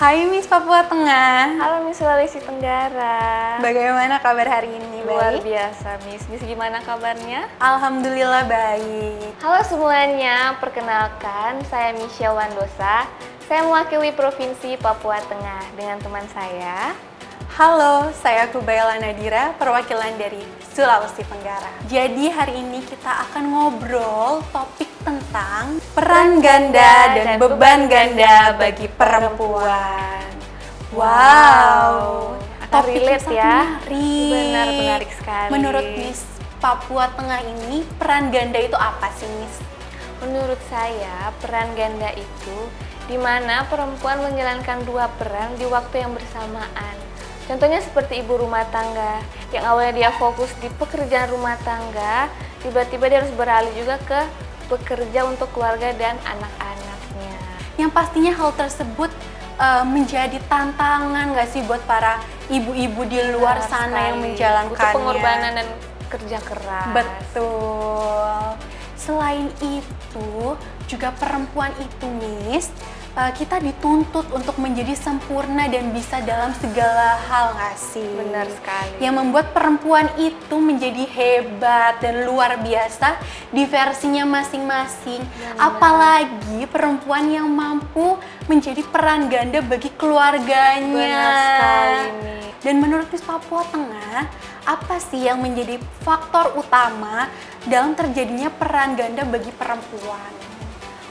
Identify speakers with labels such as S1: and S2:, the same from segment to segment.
S1: Hai Miss Papua Tengah.
S2: Halo Miss Sulawesi Tenggara.
S1: Bagaimana kabar hari ini?
S2: Luar
S1: Baik?
S2: biasa Miss. Miss gimana kabarnya?
S1: Alhamdulillah baik.
S2: Halo semuanya, perkenalkan saya Misha Wandosa. Saya mewakili Provinsi Papua Tengah dengan teman saya.
S1: Halo, saya Kubaila Nadira, perwakilan dari Sulawesi Tenggara. Jadi hari ini kita akan ngobrol topik tentang peran ganda dan beban ganda bagi perempuan. Wow,
S2: akan relate ya.
S1: Menarik.
S2: Benar, menarik sekali.
S1: Menurut Miss Papua Tengah ini, peran ganda itu apa sih Miss?
S2: Menurut saya, peran ganda itu di mana perempuan menjalankan dua peran di waktu yang bersamaan. Contohnya seperti ibu rumah tangga, yang awalnya dia fokus di pekerjaan rumah tangga, tiba-tiba dia harus beralih juga ke bekerja untuk keluarga dan anak-anaknya.
S1: Yang pastinya hal tersebut menjadi tantangan nggak sih buat para ibu-ibu di luar sana yang menjalankannya?
S2: Butuh pengorbanan dan kerja keras.
S1: Betul. Selain itu, juga perempuan itu, Miss, kita dituntut untuk menjadi sempurna dan bisa dalam segala hal nggak sih?
S2: Benar sekali.
S1: Yang membuat perempuan itu menjadi hebat dan luar biasa di versinya masing-masing. Apalagi perempuan yang mampu menjadi peran ganda bagi keluarganya.
S2: Benar sekali nih.
S1: Dan menurut Miss Papua Tengah, apa sih yang menjadi faktor utama dalam terjadinya peran ganda bagi perempuan?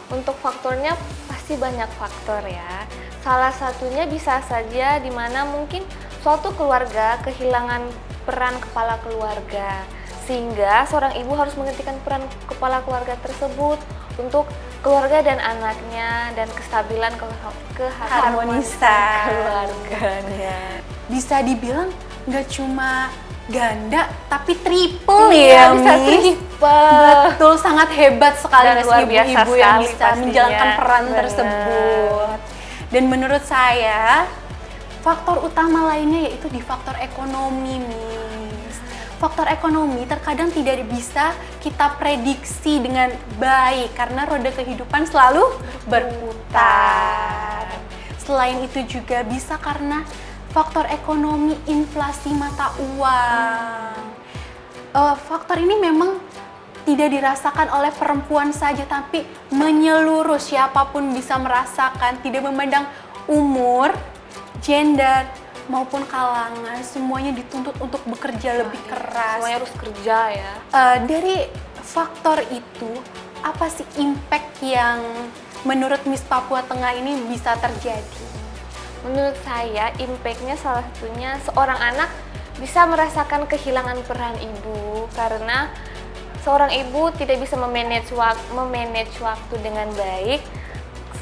S2: Untuk faktornya pasti banyak faktor ya. Salah satunya bisa saja di mana mungkin suatu keluarga kehilangan peran kepala keluarga, sehingga seorang ibu harus menggantikan peran kepala keluarga tersebut untuk keluarga dan anaknya dan kestabilan keharmonisan keluarganya.
S1: Bisa dibilang nggak cuma ganda tapi triple ya,
S2: bisa
S1: Miss.
S2: triple.
S1: Betul, sangat hebat sekali
S2: Dan
S1: Miss,
S2: luar biasa
S1: ibu-ibu yang
S2: sekali
S1: bisa
S2: pastinya.
S1: menjalankan peran
S2: Bener.
S1: tersebut. Dan menurut saya faktor utama lainnya yaitu di faktor ekonomi, Miss. Faktor ekonomi terkadang tidak bisa kita prediksi dengan baik karena roda kehidupan selalu berputar. Selain itu juga bisa karena faktor ekonomi, inflasi mata uang. Faktor ini memang tidak dirasakan oleh perempuan saja, tapi menyeluruh, siapapun bisa merasakan, tidak memandang umur, gender, maupun kalangan, semuanya dituntut untuk bekerja lebih keras.
S2: Semuanya harus kerja ya.
S1: Dari faktor itu, apa sih impact yang menurut Miss Papua Tengah ini bisa terjadi?
S2: Menurut saya, impact-nya salah satunya seorang anak bisa merasakan kehilangan peran ibu karena seorang ibu tidak bisa memanage waktu dengan baik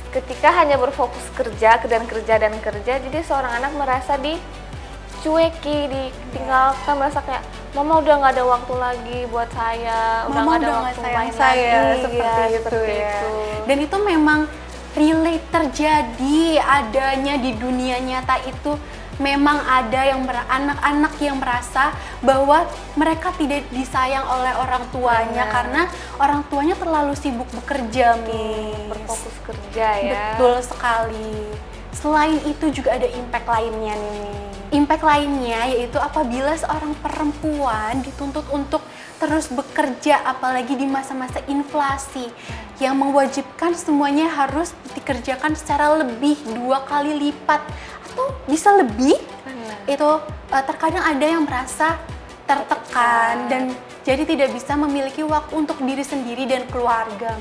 S2: ketika hanya berfokus kerja, jadi seorang anak merasa dicueki, ditinggalkan, merasa kayak mama udah nggak ada waktu lagi buat saya, udah nggak ada waktu main
S1: saya
S2: lagi,
S1: seperti
S2: ya,
S1: itu ya. Dan itu memang relate terjadi adanya di dunia nyata itu. Memang ada yang anak-anak yang merasa bahwa mereka tidak disayang oleh orang tuanya karena orang tuanya terlalu sibuk bekerja, Miss.
S2: berfokus kerja ya.
S1: Betul sekali. Selain itu juga ada impact lainnya nih. Impact lainnya yaitu apabila seorang perempuan dituntut untuk terus bekerja, apalagi di masa-masa inflasi yang mewajibkan semuanya harus dikerjakan secara lebih 2 kali lipat atau bisa lebih.
S2: Benar.
S1: Itu terkadang ada yang merasa tertekan dan jadi tidak bisa memiliki waktu untuk diri sendiri dan keluarga.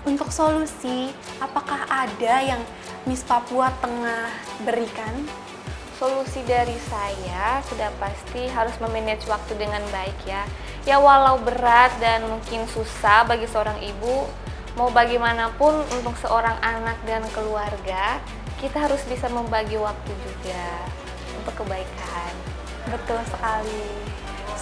S1: Untuk solusi, apakah ada yang Miss Papua Tengah berikan?
S2: Solusi dari saya sudah pasti harus memanage waktu dengan baik ya. Ya walau berat dan mungkin susah bagi seorang ibu, mau bagaimanapun untuk seorang anak dan keluarga, kita harus bisa membagi waktu juga untuk kebaikan.
S1: Betul sekali.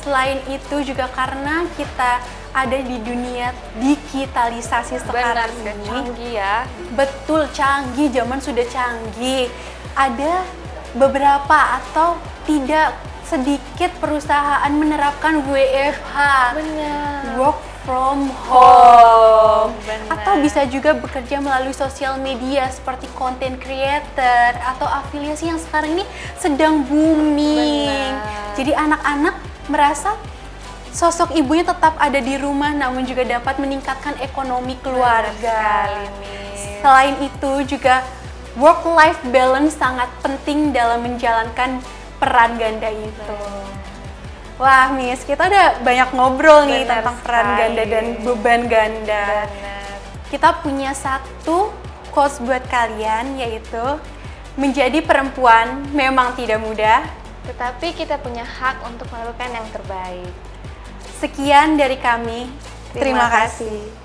S1: Selain itu juga karena kita ada di dunia digitalisasi sekarang
S2: Benar,
S1: ini.
S2: canggih ya.
S1: Betul, canggih, zaman sudah canggih. Ada beberapa atau tidak sedikit perusahaan menerapkan WFH,
S2: Benar.
S1: work from home.
S2: Benar.
S1: Atau bisa juga bekerja melalui sosial media seperti content creator atau afiliasi yang sekarang ini sedang booming.
S2: Benar.
S1: Jadi anak-anak merasa sosok ibunya tetap ada di rumah namun juga dapat meningkatkan ekonomi keluarga.
S2: Benar sekali, Miss.
S1: Selain itu juga work-life balance sangat penting dalam menjalankan peran ganda itu. Wah, Miss, kita udah banyak ngobrol nih
S2: Benar
S1: tentang peran
S2: sekali.
S1: ganda dan beban ganda.
S2: Benar.
S1: Kita punya satu quotes buat kalian, yaitu menjadi perempuan memang tidak mudah.
S2: Tetapi kita punya hak untuk melakukan yang terbaik.
S1: Sekian dari kami. Terima kasih.